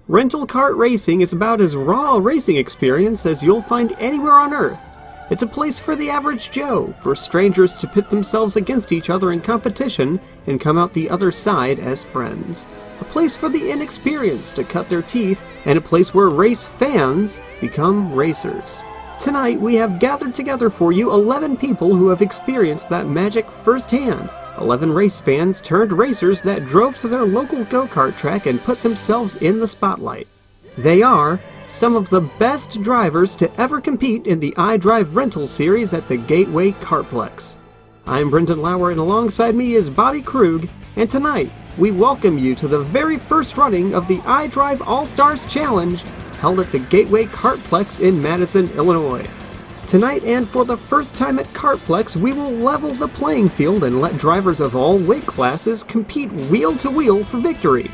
Rental Kart Racing is about as raw a racing experience as you'll find anywhere on Earth. It's a place for the average Joe, for strangers to pit themselves against each other in competition and come out the other side as friends. A place for the inexperienced to cut their teeth, and a place where race fans become racers. Tonight we have gathered together for you 11 people who have experienced that magic firsthand. 11 race fans turned racers that drove to their local go-kart track and put themselves in the spotlight. They are some of the best drivers to ever compete in the iDrive Rental Series at the Gateway Kartplex. I'm Brendan Lauer, and alongside me is Bobby Krug, and tonight we welcome you to the very first running of the iDrive All-Stars Challenge held at the Gateway Kartplex in Madison, Illinois. Tonight, and for the first time at Kartplex, we will level the playing field and let drivers of all weight classes compete wheel to wheel for victory.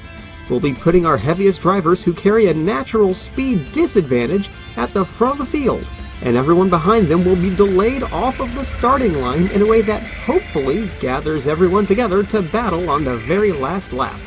We'll be putting our heaviest drivers who carry a natural speed disadvantage at the front of the field, and everyone behind them will be delayed off of the starting line in a way that hopefully gathers everyone together to battle on the very last lap.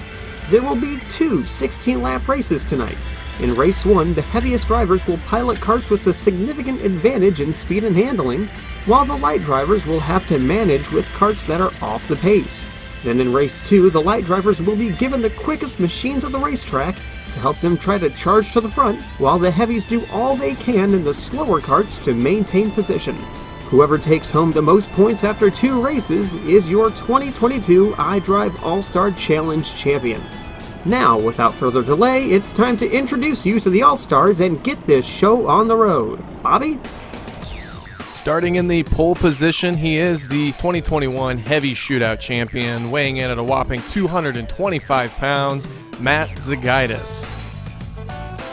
There will be two 16-lap races tonight. In Race 1, the heaviest drivers will pilot karts with a significant advantage in speed and handling, while the light drivers will have to manage with karts that are off the pace. Then in Race 2, the light drivers will be given the quickest machines of the racetrack to help them try to charge to the front, while the heavies do all they can in the slower karts to maintain position. Whoever takes home the most points after 2 races is your 2022 iDrive All-Star Challenge champion. Now, without further delay, it's time to introduce you to the All-Stars and get this show on the road. Bobby? Starting in the pole position, he is the 2021 Heavy Shootout Champion, weighing in at a whopping 225 pounds, Matt Zigaitis.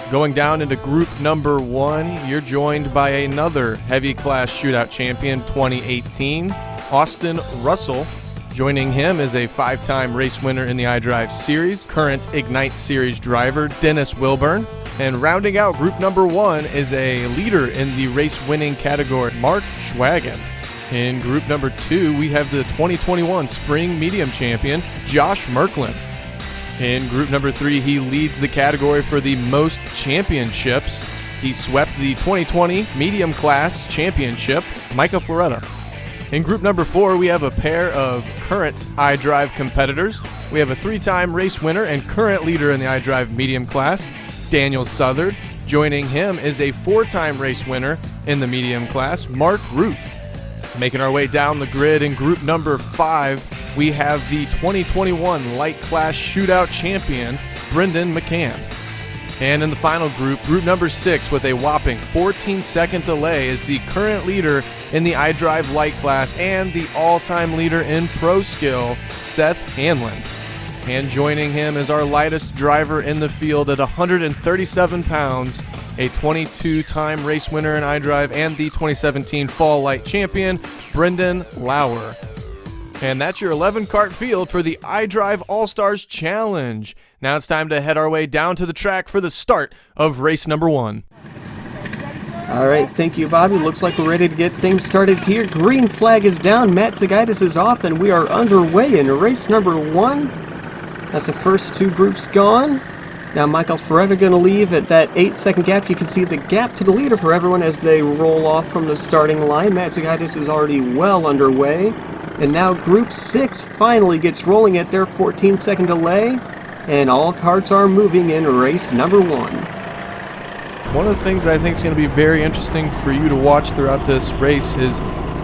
Going down into group number 1, you're joined by another Heavy Class Shootout Champion 2018, Austin Russell. Joining him is a 5-time race winner in the iDrive Series, current Ignite Series driver Dennis Wilburn. And rounding out group number 1 is a leader in the race-winning category, Mark Schwagen. In group number 2, we have the 2021 Spring Medium Champion, Josh Merklin. In group number 3, he leads the category for the most championships. He swept the 2020 Medium Class Championship, Micah Floretta. In group number 4, we have a pair of current iDrive competitors. We have a 3-time race winner and current leader in the iDrive Medium Class, Daniel Southard. Joining him is a 4-time race winner in the Medium Class, Mark Root. Making our way down the grid in group number 5, we have the 2021 Light Class Shootout Champion, Brendan McCann. And in the final group, group number 6, with a whopping 14-second delay, is the current leader in the iDrive Light Class and the all-time leader in Pro Skill, Seth Hanlon. And joining him is our lightest driver in the field at 137 pounds, a 22-time race winner in iDrive and the 2017 Fall Light Champion, Brendan Lauer. And that's your 11 kart field for the iDrive All-Stars Challenge. Now it's time to head our way down to the track for the start of race number 1. All right, thank you, Bobby. Looks like we're ready to get things started here. Green flag is down, Matt Zigaitis is off, and we are underway in race number 1. That's the first 2 groups gone. Now Michael Forever going to leave at that 8-second gap. You can see the gap to the leader for everyone as they roll off from the starting line. Matt Zigaitis is already well underway. And now Group 6 finally gets rolling at their 14-second delay, and all karts are moving in race number 1. One of the things that I think is going to be very interesting for you to watch throughout this race is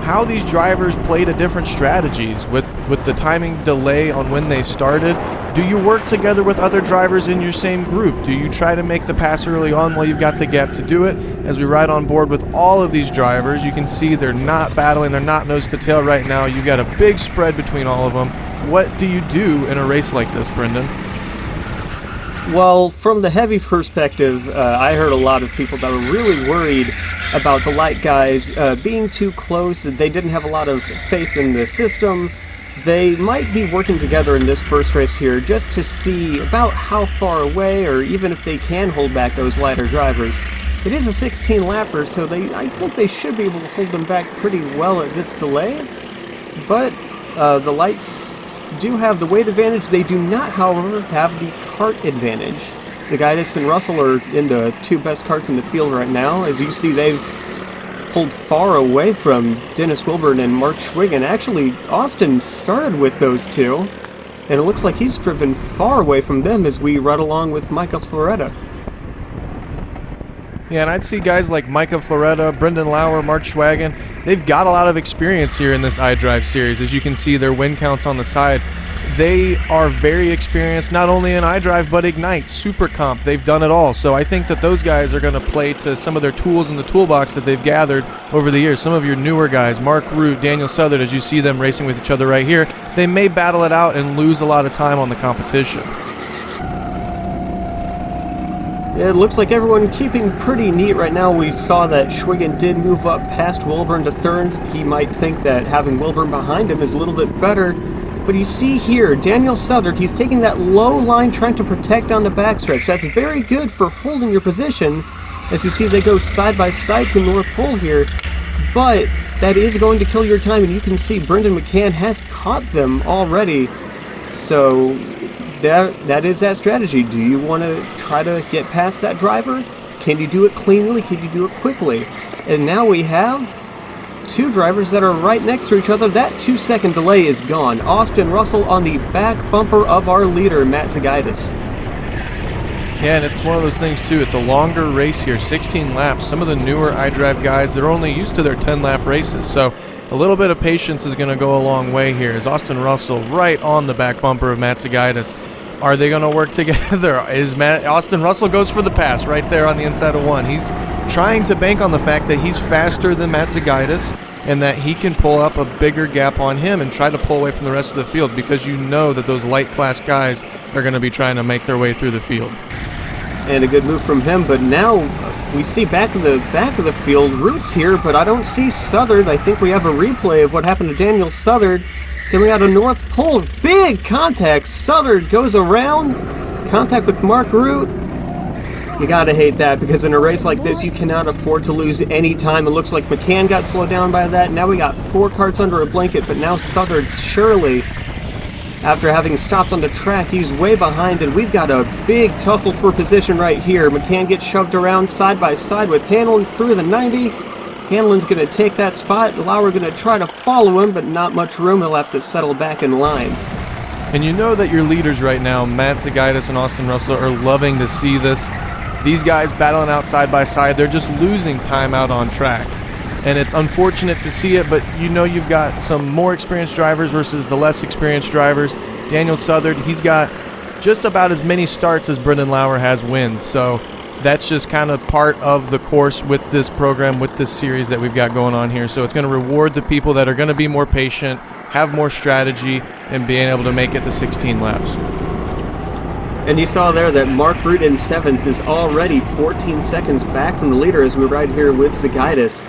how these drivers played different strategies with the timing delay on when they started. Do you work together with other drivers in your same group? Do you try to make the pass early on while you've got the gap to do it? As we ride on board with all of these drivers, you can see they're not battling, they're not nose to tail right now. You've got a big spread between all of them. What do you do in a race like this, Brendan? Well, from the heavy perspective, I heard a lot of people that were really worried about the light guys being too close. They didn't have a lot of faith in the system. They might be working together in this first race here just to see about how far away, or even if they can hold back those lighter drivers. It is a 16-lapper, so I think they should be able to hold them back pretty well at this delay. But the lights do have the weight advantage. They do not, however, have the kart advantage. Zigaitis and Russell are in the two best karts in the field right now. As you see, they've pulled far away from Dennis Wilburn and Mark Schwigen. Actually, Austin started with those two, and it looks like he's driven far away from them as we ride along with Michael Floretta. Yeah, and I'd see guys like Micah Floretta, Brendan Lauer, Mark Schwagen. They've got a lot of experience here in this iDrive series. As you can see, their win counts on the side. They are very experienced, not only in iDrive, but Ignite, Super Comp. They've done it all. So I think that those guys are going to play to some of their tools in the toolbox that they've gathered over the years. Some of your newer guys, Mark Root, Daniel Southard, as you see them racing with each other right here, they may battle it out and lose a lot of time on the competition. It looks like everyone keeping pretty neat right now. We saw that Schwigen did move up past Wilburn to third. He might think that having Wilburn behind him is a little bit better. But you see here, Daniel Southard, he's taking that low line trying to protect down the backstretch. That's very good for holding your position. As you see, they go side by side to North Pole here. But that is going to kill your time, and you can see Brendan McCann has caught them already. So that is that strategy. Do you want to try to get past that driver? Can you do it cleanly? Can you do it quickly? And now we have two drivers that are right next to each other. That 2-second delay is gone. Austin Russell on the back bumper of our leader, Matt Zigaitis. Yeah, and it's one of those things too. It's a longer race here, 16 laps. Some of the newer iDrive guys, they're only used to their 10-lap races. So a little bit of patience is going to go a long way here. As Austin Russell right on the back bumper of Matt Zigaitis. Are they going to work together? Austin Russell goes for the pass right there on the inside of one. He's trying to bank on the fact that he's faster than Matt Zigaitis and that he can pull up a bigger gap on him and try to pull away from the rest of the field, because you know that those light class guys are going to be trying to make their way through the field. And a good move from him, but now we see back of the field, Roots here, but I don't see Southard. I think we have a replay of what happened to Daniel Southard coming out of North Pole. Big contact. Southard goes around. Contact with Mark Root. You gotta hate that, because in a race like this, you cannot afford to lose any time. It looks like McCann got slowed down by that. Now we got 4 karts under a blanket, but now Southard surely, after having stopped on the track, he's way behind, and we've got a big tussle for position right here. McCann gets shoved around side by side with Hanlon through the 90. Hanlon's going to take that spot. Lauer going to try to follow him, but not much room. He'll have to settle back in line. And you know that your leaders right now, Matt Zigaitis and Austin Russell, are loving to see this. These guys battling out side by side, they're just losing time out on track. And it's unfortunate to see it, but you know you've got some more experienced drivers versus the less experienced drivers. Daniel Southard, he's got just about as many starts as Brendan Lauer has wins. So that's just kind of part of the course with this program, with this series that we've got going on here. So it's going to reward the people that are going to be more patient, have more strategy, and being able to make it to 16 laps. And you saw there that Mark Root in 7th is already 14 seconds back from the leader as we ride here with Zigaitis.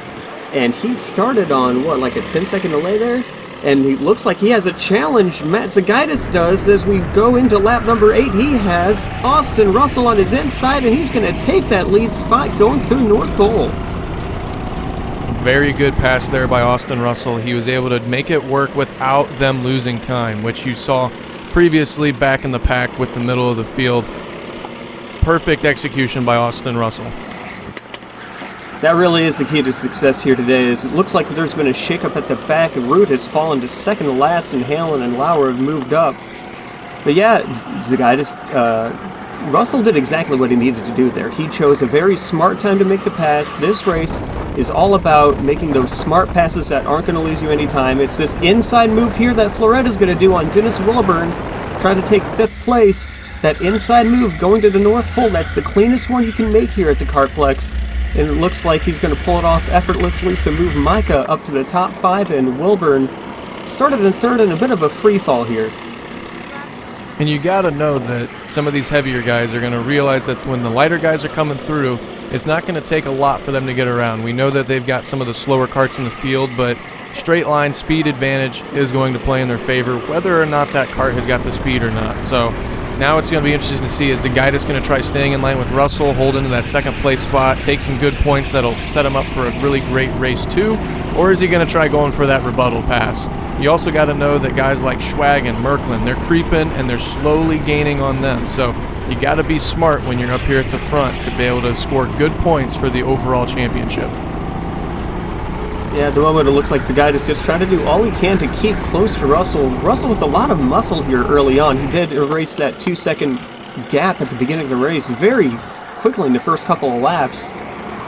And he started on, like a 10-second delay there? And he looks like he has a challenge. Matt Zigaitis does as we go into lap number 8. He has Austin Russell on his inside, and he's going to take that lead spot going through North Pole. Very good pass there by Austin Russell. He was able to make it work without them losing time, which you saw previously back in the pack with the middle of the field. Perfect execution by Austin Russell. That really is the key to success here today. Is it looks like there's been a shakeup at the back, and Root has fallen to second to last, and Hanlon and Lauer have moved up. But yeah, Zigaitis, Russell did exactly what he needed to do there. He chose a very smart time to make the pass. This race is all about making those smart passes that aren't going to lose you any time. It's this inside move here that Floretta's going to do on Dennis Wilburn, trying to take 5th place. That inside move going to the North Pole, that's the cleanest one you can make here at the Kartplex. And it looks like he's going to pull it off effortlessly, so move Micah up to the top 5, and Wilburn started in 3rd in a bit of a free fall here. And you got to know that some of these heavier guys are going to realize that when the lighter guys are coming through, it's not going to take a lot for them to get around. We know that they've got some of the slower karts in the field, but straight line speed advantage is going to play in their favor, whether or not that kart has got the speed or not. So now it's going to be interesting to see, is the guy that's going to try staying in line with Russell, hold into that 2nd place spot, take some good points that'll set him up for a really great race too, or is he going to try going for that rebuttal pass? You also got to know that guys like Schwag and Merklin, they're creeping and they're slowly gaining on them. So You got to be smart when you're up here at the front to be able to score good points for the overall championship. Yeah, at the moment it looks like Zigaitis just trying to do all he can to keep close to Russell. Russell with a lot of muscle here early on. He did erase that 2-second gap at the beginning of the race very quickly in the first couple of laps,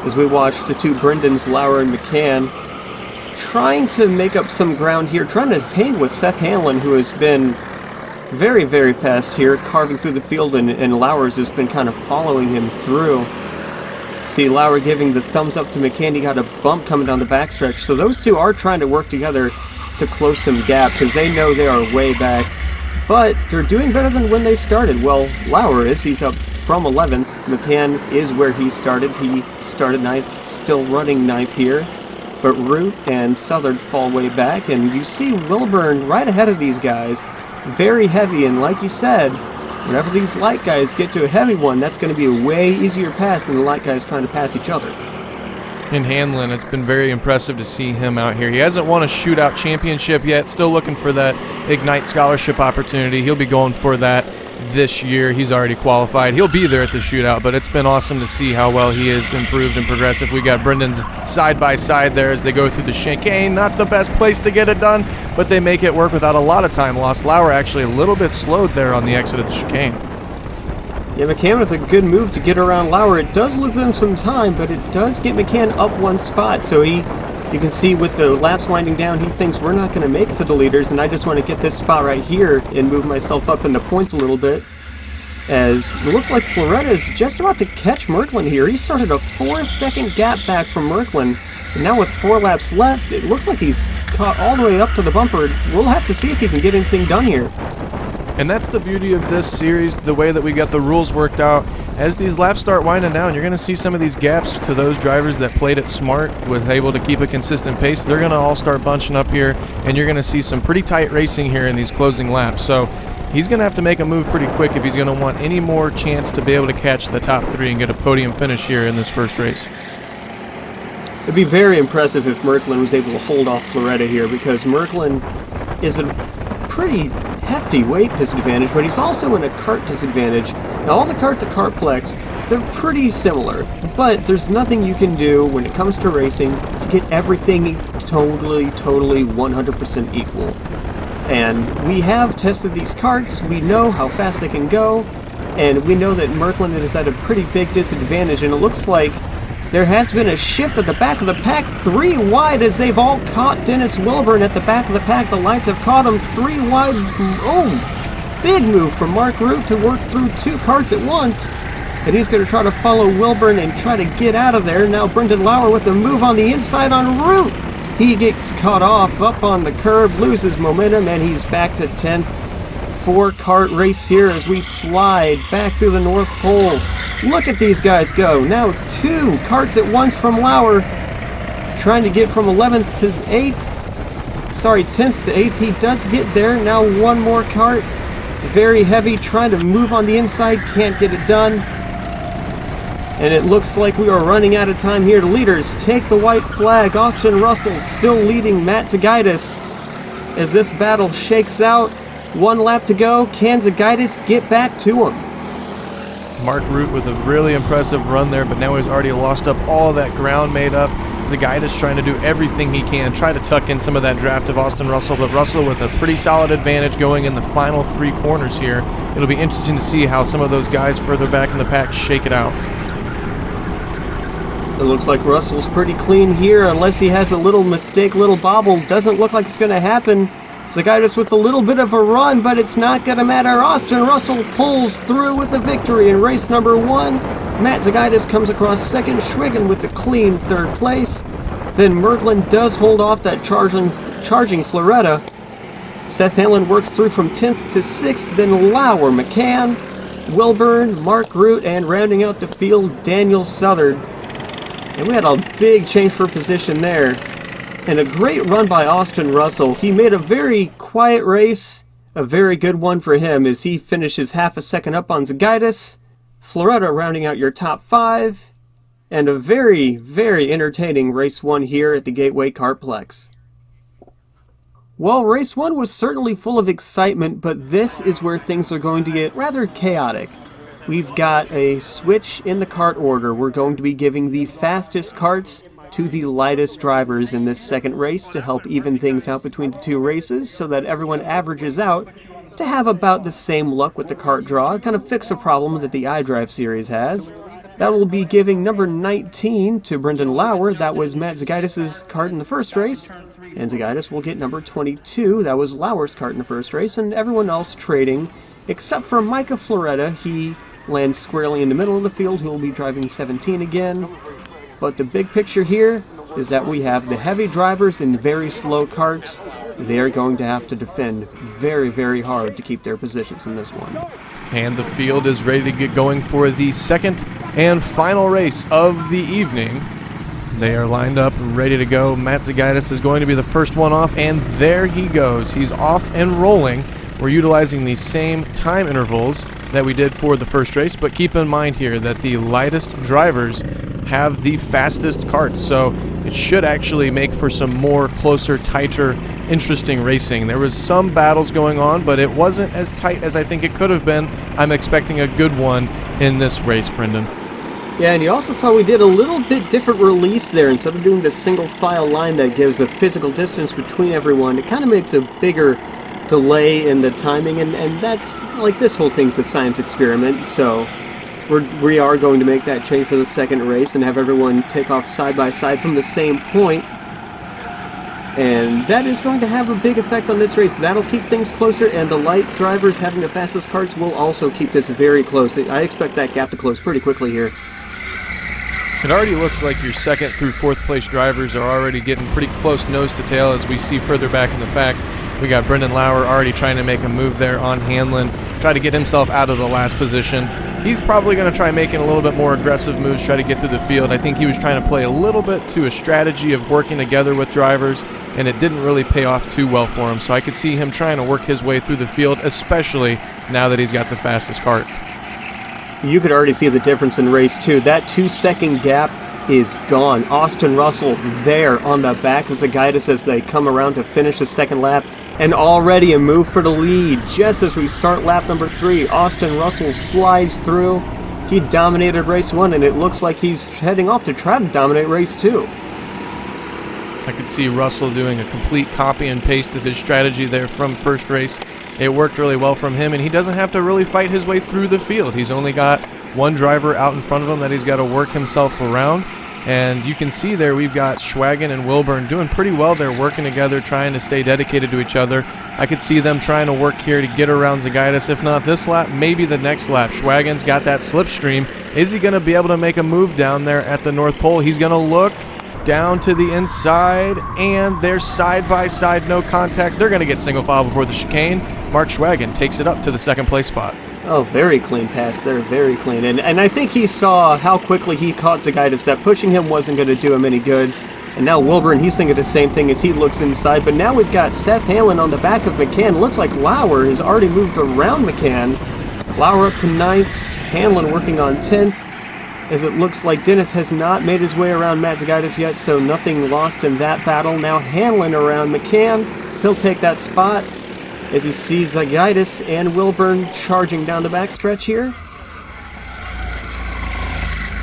as we watched the two Brendans, Lauer and McCann, trying to make up some ground here, trying to hang with Seth Hanlon, who has been very, very fast here, carving through the field, and Lauer's has been kind of following him through. See Lauer giving the thumbs up to McCann. He got a bump coming down the backstretch. So those two are trying to work together to close some gap because they know they are way back. But they're doing better than when they started. Well, Lauer is. He's up from 11th. McCann is where he started. He started 9th, still running 9th here. But Root and Southard fall way back. And you see Wilburn right ahead of these guys. Very heavy. And like you said, whenever these light guys get to a heavy one, that's going to be a way easier pass than the light guys trying to pass each other. In Hanlon, it's been very impressive to see him out here. He hasn't won a shootout championship yet, still looking for that Ignite scholarship opportunity. He'll be going for that this year. He's already qualified. He'll be there at the shootout, but it's been awesome to see how well he has improved and progressive. We got Brendan's side by side there as they go through the chicane. Not the best place to get it done, but they make it work without a lot of time lost. Lauer actually a little bit slowed there on the exit of the chicane. Yeah, McCann with a good move to get around Lauer. It does lose them some time, but it does get McCann up one spot. So you can see with the laps winding down, he thinks we're not going to make it to the leaders, and I just want to get this spot right here and move myself up in the points a little bit. As it looks like Floretta is just about to catch Merklin here. He started a 4-second gap back from Merklin, and now with 4 laps left, it looks like he's caught all the way up to the bumper. We'll have to see if he can get anything done here. And that's the beauty of this series, the way that we got the rules worked out. As these laps start winding down, you're going to see some of these gaps to those drivers that played it smart, was able to keep a consistent pace. They're going to all start bunching up here, and you're going to see some pretty tight racing here in these closing laps. So he's going to have to make a move pretty quick if he's going to want any more chance to be able to catch the top 3 and get a podium finish here in this first race. It'd be very impressive if Merklin was able to hold off Floretta here, because Merklin is a pretty hefty weight disadvantage, but he's also in a kart disadvantage. Now, all the karts at Kartplex, they're pretty similar, but there's nothing you can do when it comes to racing to get everything totally 100% equal. And we have tested these karts, we know how fast they can go, and we know that Merklin is at a pretty big disadvantage, and it looks like there has been a shift at the back of the pack, 3 wide as they've all caught Dennis Wilburn at the back of the pack. The lights have caught him 3 wide. Oh, big move from Mark Root to work through 2 karts at once. And he's going to try to follow Wilburn and try to get out of there. Now Brendan Lauer with a move on the inside on Root. He gets caught off up on the curb, loses momentum, and he's back to 10th. 4-kart race here as we slide back through the North Pole. Look at these guys go. Now 2 karts at once from Lauer, trying to get from 11th to 8th. Sorry, 10th to 8th. He does get there. Now 1 more kart. Very heavy, trying to move on the inside. Can't get it done. And it looks like we are running out of time here. The leaders take the white flag. Austin Russell still leading Matt Zigaitis as this battle shakes out. 1 lap to go. Can Zigaitis get back to him? Mark Root with a really impressive run there, but now he's already lost up all that ground made up. Zigaitis trying to do everything he can, try to tuck in some of that draft of Austin Russell, but Russell with a pretty solid advantage going in the final 3 corners here. It'll be interesting to see how some of those guys further back in the pack shake it out. It looks like Russell's pretty clean here, unless he has a little mistake, little bobble. Doesn't look like it's going to happen. Zigaitis with a little bit of a run, but it's not going to matter. Austin Russell pulls through with the victory in race number 1. Matt Zigaitis comes across second. Schwigen with a clean 3rd place. Then Merklin does hold off that charging Floretta. Seth Hanlon works through from 10th to 6th. Then Lauer, McCann, Wilburn, Mark Root, and rounding out the field, Daniel Southard. And we had a big change for position there. And a great run by Austin Russell. He made a very quiet race, a very good one for him as he finishes half a second up on Zigaitis. Floretta rounding out your top 5. And a very, very entertaining race 1 here at the Gateway Kartplex. Well, race 1 was certainly full of excitement, but this is where things are going to get rather chaotic. we've got a switch in the kart order. We're going to be giving the fastest karts to the lightest drivers in this second race to help even things out between the two races so that everyone averages out to have about the same luck with the kart draw, kind of fix a problem that the iDrive series has. That will be giving number 19 to Brendan Lauer. That was Matt Zigaitis' kart in the first race. And Zigaitis will get number 22. That was Lauer's kart in the first race. And everyone else trading, except for Micah Floretta. He lands squarely in the middle of the field. He will be driving 17 again. But the big picture here is that we have the heavy drivers in very slow karts. They're going to have to defend very, very hard to keep their positions in this one. And the field is ready to get going for the second and final race of the evening. They are lined up, ready to go. Matt Zigaitis is going to be the first one off, and there he goes. He's off and rolling. We're utilizing the same time intervals that we did for the first race, but keep in mind here that the lightest drivers have the fastest karts, so it should actually make for some more closer, tighter, interesting racing. There was some battles going on, but it wasn't as tight as I think it could have been. I'm expecting a good one in this race, Brendan. Yeah, and you also saw we did a little bit different release there. Instead of doing the single file line that gives a physical distance between everyone, it kind of makes a bigger delay in the timing, and that's, like, this whole thing's a science experiment, so we are going to make that change for the second race and have everyone take off side by side from the same point. And that is going to have a big effect on this race. That'll keep things closer, and the light drivers having the fastest karts will also keep this very close. I expect that gap to close pretty quickly here. It already looks like your second through fourth place drivers are already getting pretty close nose to tail, as we see further back in the fact. We got Brendan Lauer already trying to make a move there on Hanlon, try to get himself out of the last position. He's probably going to try making a little bit more aggressive moves, try to get through the field. I think he was trying to play a little bit to a strategy of working together with drivers, and it didn't really pay off too well for him. So I could see him trying to work his way through the field, especially now that he's got the fastest kart. You could already see the difference in race 2. That 2-second gap is gone. Austin Russell there on the back of Zigaitis as they come around to finish the second lap. And already a move for the lead. Just as we start lap number 3, Austin Russell slides through. He dominated race 1, and it looks like he's heading off to try to dominate race 2. I could see Russell doing a complete copy and paste of his strategy there from first race. It worked really well from him, and he doesn't have to really fight his way through the field. He's only got one driver out in front of him that he's got to work himself around. And you can see there we've got Schwagen and Wilburn doing pretty well. They're working together, trying to stay dedicated to each other. I could see them trying to work here to get around Zigaitis. If not this lap, maybe the next lap. Schwagen's got that slipstream. Is he going to be able to make a move down there at the North Pole? He's going to look down to the inside, and they're side by side, no contact. They're going to get single file before the chicane. Mark Schwagen takes it up to the second place spot. Oh, very clean pass there, very clean. And I think he saw how quickly he caught Zigaitis, that pushing him wasn't going to do him any good. And now Wilburn, he's thinking the same thing as he looks inside. But now we've got Seth Hanlon on the back of McCann. Looks like Lauer has already moved around McCann. Lauer up to 9th, Hanlon working on 10th. As it looks like Dennis has not made his way around Matt Zigaitis yet, so nothing lost in that battle. Now Hanlon around McCann. He'll take that spot as he sees Zigaitis and Wilburn charging down the backstretch here.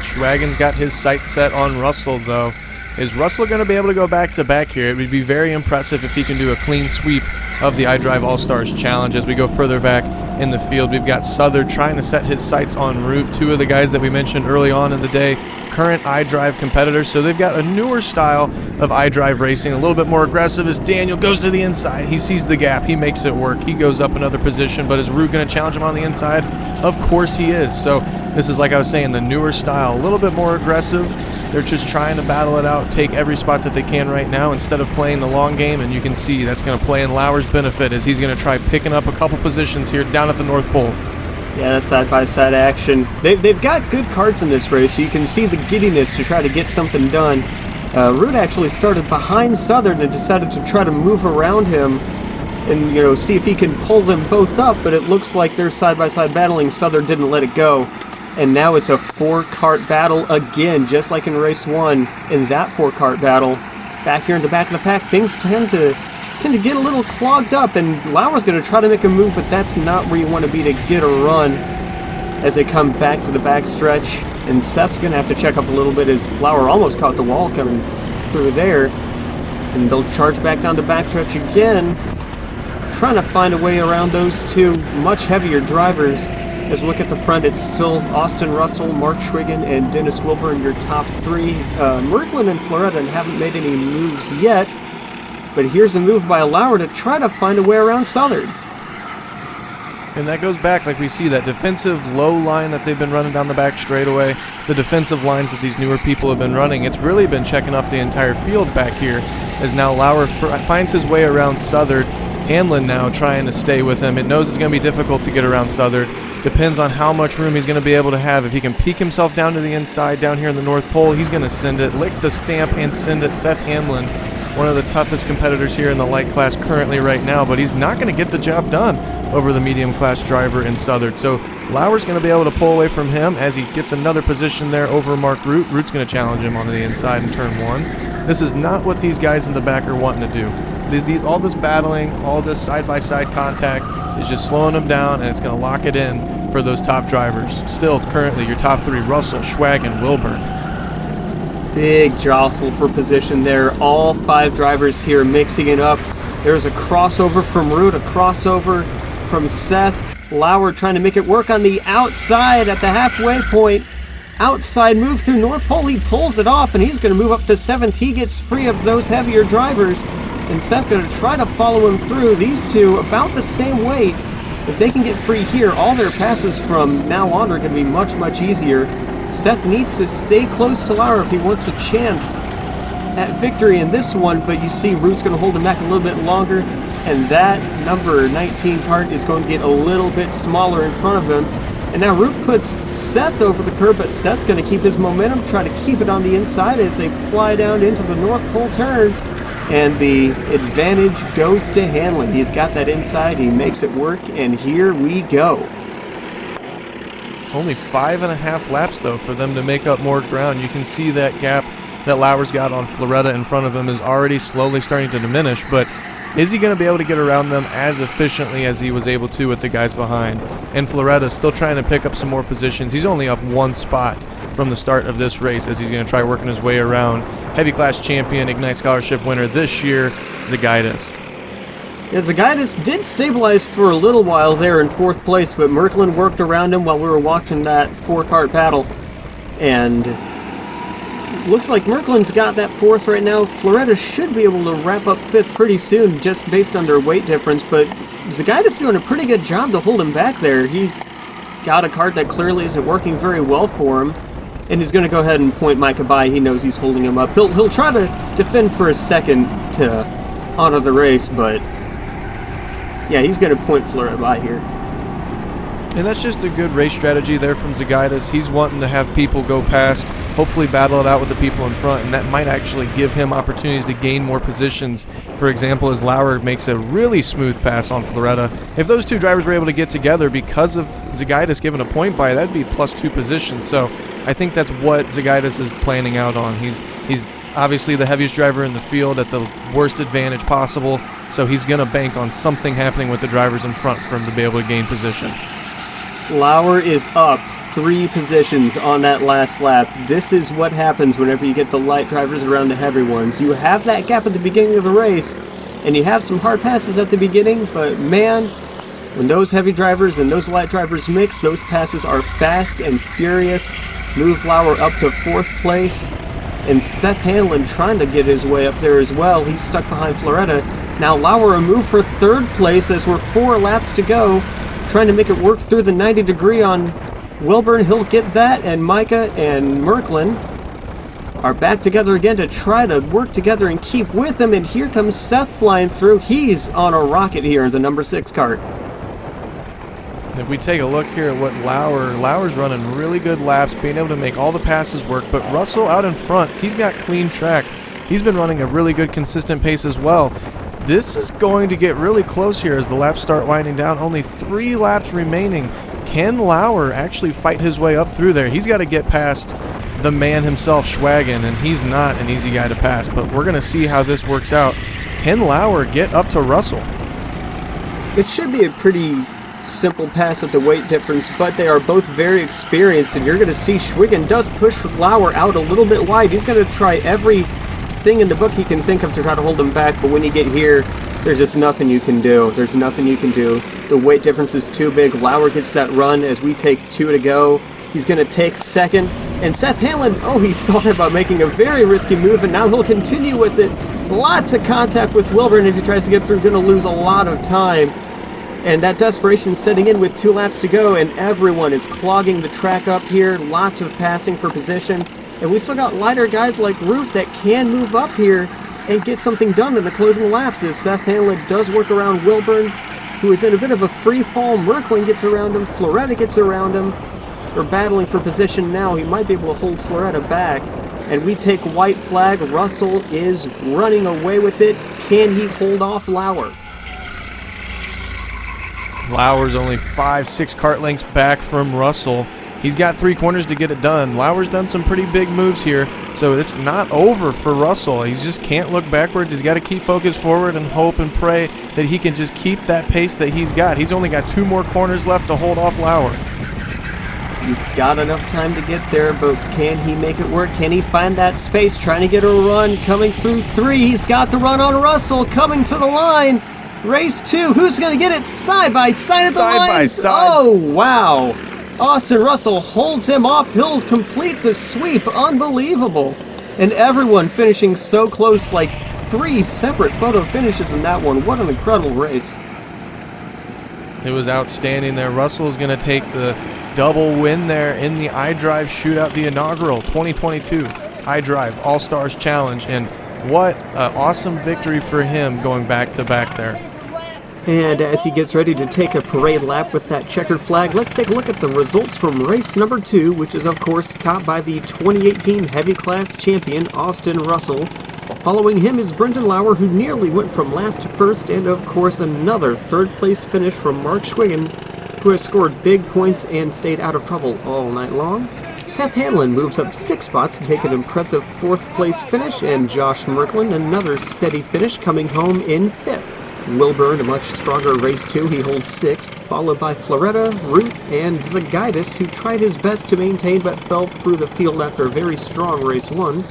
Schwagen's got his sights set on Russell, though. Is Russell going to be able to go back-to-back here? It would be very impressive if he can do a clean sweep of the iDrive All-Stars Challenge. As we go further back in the field, we've got Southern trying to set his sights on Root, two of the guys that we mentioned early on in the day, current iDrive competitors. So they've got a newer style of iDrive racing, a little bit more aggressive as Daniel goes to the inside. He sees the gap. He makes it work. He goes up another position, but is Root going to challenge him on the inside? Of course he is. So this is, like I was saying, the newer style, a little bit more aggressive. They're just trying to battle it out, take every spot that they can right now instead of playing the long game, and you can see that's going to play in Lauer's benefit as he's going to try picking up a couple positions here down at the North Pole. Yeah, that's side-by-side action. They've got good karts in this race, so you can see the giddiness to try to get something done. Root actually started behind Southern and decided to try to move around him and see if he can pull them both up, but it looks like they're side-by-side battling. Southern didn't let it go. And now it's a 4-kart battle again, just like in race 1. In that 4-kart battle, back here in the back of the pack, things tend to get a little clogged up, and Lauer's going to try to make a move, but that's not where you want to be to get a run. as they come back to the backstretch. And Seth's going to have to check up a little bit as Lauer almost caught the wall coming through there. And they'll charge back down the backstretch again, trying to find a way around those two much heavier drivers. As we look at the front, it's still Austin Russell, Mark Schwigen, and Dennis Wilburn, your top three. Merklin and Floretta haven't made any moves yet, but here's a move by Lauer to try to find a way around Southard. And that goes back, like we see, that defensive low line that they've been running down the back straightaway, the defensive lines that these newer people have been running. It's really been checking up the entire field back here, as now Lauer finds his way around Southard. Hanlon now trying to stay with him. It knows it's going to be difficult to get around Southard. Depends on how much room he's going to be able to have. If he can peek himself down to the inside down here in the North Pole, he's going to send it, lick the stamp and send it. Seth Hanlon, one of the toughest competitors here in the light class currently right now, but he's not going to get the job done over the medium class driver in Southard. So Lauer's going to be able to pull away from him as he gets another position there over Mark Root. Root's going to challenge him onto the inside in turn one. This is not what these guys in the back are wanting to do. All this battling, all this side-by-side contact is just slowing them down, and it's going to lock it in for those top drivers. Still, currently, your top three, Russell, Schwag, and Wilburn. Big jostle for position there. All five drivers here mixing it up. There's a crossover from Root, a crossover from Seth. Lauer trying to make it work on the outside at the halfway point. Outside move through North Pole. He pulls it off, and he's going to move up to 7th. He gets free of those heavier drivers. And Seth's going to try to follow him through. These two about the same weight. If they can get free here, all their passes from now on are going to be much, much easier. Seth needs to stay close to Lauer if he wants a chance at victory in this one, but you see Root's going to hold him back a little bit longer, and that number 19 cart is going to get a little bit smaller in front of him. And now Root puts Seth over the curb, but Seth's going to keep his momentum, try to keep it on the inside as they fly down into the North Pole turn. And the advantage goes to Hanlon. He's got that inside, he makes it work, and here we go. Only 5.5 laps, though, for them to make up more ground. You can see that gap that Lauer's got on Floretta in front of him is already slowly starting to diminish, but is he going to be able to get around them as efficiently as he was able to with the guys behind? And Floretta's still trying to pick up some more positions. He's only up one spot from the start of this race as he's going to try working his way around heavy class champion, Ignite Scholarship winner this year, Zigaitis. Yeah, Zigaitis did stabilize for a little while there in 4th place, but Merklin worked around him while we were watching that 4-cart battle. And looks like Merklin's got that 4th right now. Floretta should be able to wrap up 5th pretty soon, just based on their weight difference, but Zigaitis doing a pretty good job to hold him back there. He's got a cart that clearly isn't working very well for him, and he's going to go ahead and point Micah by. He knows he's holding him up. He'll try to defend for a second to honor the race, but yeah, he's going to point Floretta by here. And that's just a good race strategy there from Zigaitis. He's wanting to have people go past, hopefully battle it out with the people in front, and that might actually give him opportunities to gain more positions. For example, as Lauer makes a really smooth pass on Floretta. If those two drivers were able to get together because of Zigaitis giving a point by, that'd be +2 positions. So I think that's what Zigaitis is planning out on. He's obviously the heaviest driver in the field at the worst advantage possible, so he's going to bank on something happening with the drivers in front for him to be able to gain position. Lauer is up 3 positions on that last lap. This is what happens whenever you get the light drivers around the heavy ones. You have that gap at the beginning of the race, and you have some hard passes at the beginning, but man, when those heavy drivers and those light drivers mix, those passes are fast and furious. Move Lauer up to 4th place, and Seth Hanlon trying to get his way up there as well. He's stuck behind Floretta. Now Lauer a move for 3rd place as we're 4 laps to go, trying to make it work through the 90 degree on Wilburn. He'll get that, and Micah and Merklin are back together again to try to work together and keep with him, and here comes Seth flying through. He's on a rocket here in the number 6 cart. If we take a look here at what Lauer's running really good laps, being able to make all the passes work, but Russell out in front, he's got clean track. He's been running a really good consistent pace as well. This is going to get really close here as the laps start winding down. Only 3 laps remaining. Can Lauer actually fight his way up through there? He's got to get past the man himself, Schwagen, and he's not an easy guy to pass, but we're going to see how this works out. Can Lauer get up to Russell? It should be a pretty simple pass at the weight difference, but they are both very experienced, and you're going to see Schwigen does push Lauer out a little bit wide. He's going to try everything in the book he can think of to try to hold him back, but when you get here, there's just nothing you can do. There's nothing you can do. The weight difference is too big. Lauer gets that run as we take 2 to go. He's going to take second, and Seth Hanlon, he thought about making a very risky move, and now he'll continue with it. Lots of contact with Wilburn as he tries to get through, going to lose a lot of time. And that desperation setting in with 2 laps to go, and everyone is clogging the track up here. Lots of passing for position. And we still got lighter guys like Root that can move up here and get something done in the closing laps as Seth Hanlon does work around Wilburn, who is in a bit of a free fall. Merkling gets around him. Floretta gets around him. They're battling for position now. He might be able to hold Floretta back. And we take white flag. Russell is running away with it. Can he hold off Lauer? Lauer's only 5-6 kart lengths back from Russell. He's got 3 corners to get it done. Lauer's done some pretty big moves here, so it's not over for Russell. He just can't look backwards. He's got to keep focused forward and hope and pray that he can just keep that pace that he's got. He's only got 2 more corners left to hold off Lauer. He's got enough time to get there, but can he make it work? Can he find that space? Trying to get a run, coming through 3. He's got the run on Russell, coming to the line. Race 2, who's going to get it side by side at the line? Side by side. Oh, wow. Austin Russell holds him off. He'll complete the sweep. Unbelievable. And everyone finishing so close, like 3 separate photo finishes in that one. What an incredible race. It was outstanding there. Russell's going to take the double win there in the iDrive Shootout, the inaugural 2022 iDrive All-Stars Challenge. And what an awesome victory for him going back-to-back there. And as he gets ready to take a parade lap with that checkered flag, let's take a look at the results from race number 2, which is, of course, topped by the 2018 heavy class champion, Austin Russell. Following him is Brendan Lauer, who nearly went from last to first, and, of course, another third-place finish from Mark Schwigen, who has scored big points and stayed out of trouble all night long. Seth Hanlon moves up 6 spots to take an impressive 4th-place finish, and Josh Merkland, another steady finish, coming home in 5th. Wilburn, a much stronger race 2, he holds 6th, followed by Floretta, Root, and Zigaitis, who tried his best to maintain but fell through the field after a very strong race 1.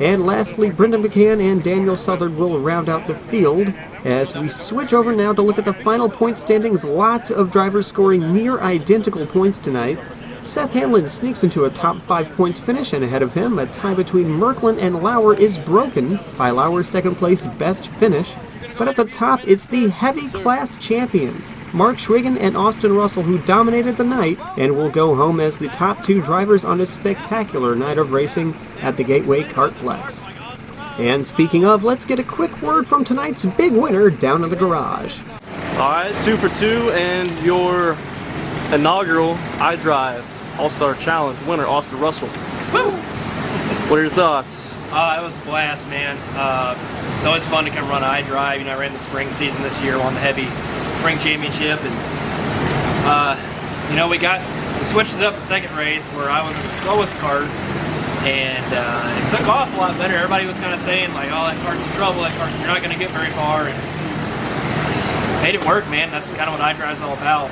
And lastly, Brendan Buchanan and Daniel Southard will round out the field. As we switch over now to look at the final point standings, lots of drivers scoring near identical points tonight. Seth Hanlon sneaks into a top 5 points finish, and ahead of him, a tie between Merkland and Lauer is broken by Lauer's 2nd place best finish. But at the top, it's the heavy class champions, Mark Schwigen and Austin Russell, who dominated the night and will go home as the top 2 drivers on a spectacular night of racing at the Gateway Kartplex. And speaking of, let's get a quick word from tonight's big winner down in the garage. Alright, 2 for 2 and your inaugural iDrive All-Star Challenge winner, Austin Russell. Woo! What are your thoughts? It was a blast, man. It's always fun to come run iDrive. You know, I ran the spring season this year, won the heavy spring championship, and you know, we switched it up the 2nd race where I was in the slowest kart, and it took off a lot better. Everybody was kind of saying like, "Oh, that kart's in trouble. That kart, you're not going to get very far," and just made it work, man. That's kind of what iDrive is all about.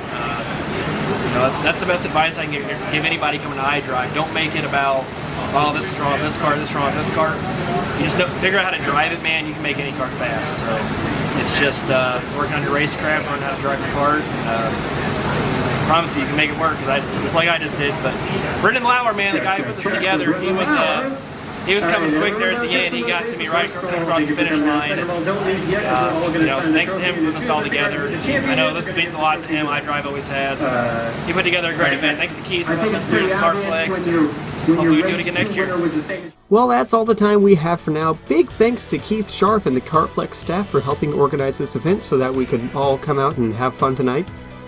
You know, that's the best advice I can give anybody coming to iDrive. Don't make it about, oh, this is wrong, this cart, this is wrong, this cart. You just figure out how to drive it, man. You can make any kart fast. So it's just working on your racecraft, learning how to drive your kart. I promise you can make it work, just like I just did. But Brendan Lauer, man, the guy who put this together, he was coming quick there at the end. He got to me right across the finish line. And, you know, thanks to him for putting this all together. I know this means a lot to him. iDrive always has. He put together a great event. Thanks to Keith for helping us do the Kartplex. Hopefully we do it again next year. Well, that's all the time we have for now. Big thanks to Keith Scharf and the Kartplex staff for helping organize this event so that we could all come out and have fun tonight.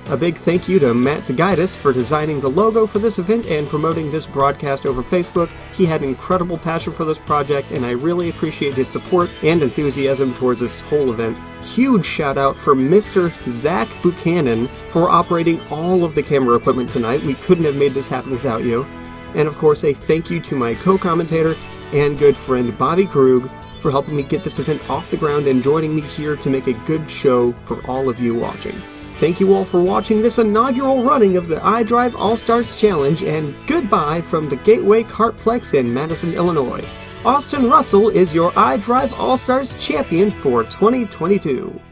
A big thank you to Matt Zigaitis for designing the logo for this event and promoting this broadcast over Facebook. He had an incredible passion for this project, and I really appreciate his support and enthusiasm towards this whole event. Huge shout out for Mr. Zach Buchanan for operating all of the camera equipment tonight. We couldn't have made this happen without you. And of course, a thank you to my co-commentator and good friend Bobby Krug for helping me get this event off the ground and joining me here to make a good show for all of you watching. Thank you all for watching this inaugural running of the iDrive All-Stars Challenge, and goodbye from the Gateway Kartplex in Madison, Illinois. Austin Russell is your iDrive All-Stars champion for 2022.